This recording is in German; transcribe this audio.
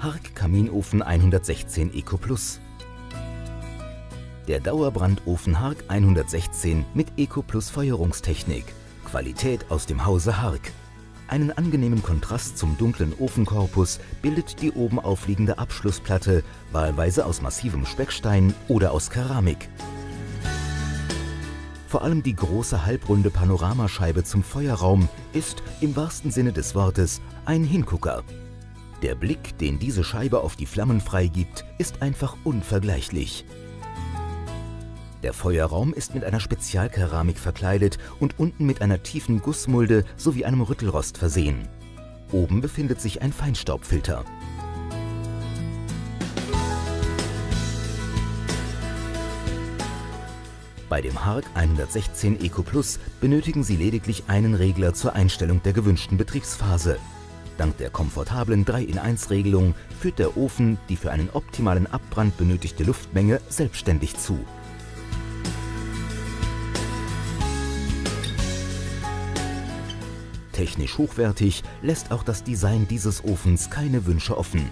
Hark Kaminofen 116 Eco Plus. Der Dauerbrandofen Hark 116 mit Eco Plus Feuerungstechnik. Qualität aus dem Hause Hark. Einen angenehmen Kontrast zum dunklen Ofenkorpus bildet die oben aufliegende Abschlussplatte, wahlweise aus massivem Speckstein oder aus Keramik. Vor allem die große halbrunde Panoramascheibe zum Feuerraum ist, im wahrsten Sinne des Wortes, ein Hingucker. Der Blick, den diese Scheibe auf die Flammen freigibt, ist einfach unvergleichlich. Der Feuerraum ist mit einer Spezialkeramik verkleidet und unten mit einer tiefen Gussmulde sowie einem Rüttelrost versehen. Oben befindet sich ein Feinstaubfilter. Bei dem Hark 116 Eco Plus benötigen Sie lediglich einen Regler zur Einstellung der gewünschten Betriebsphase. Dank der komfortablen 3-in-1-Regelung führt der Ofen die für einen optimalen Abbrand benötigte Luftmenge selbstständig zu. Technisch hochwertig lässt auch das Design dieses Ofens keine Wünsche offen.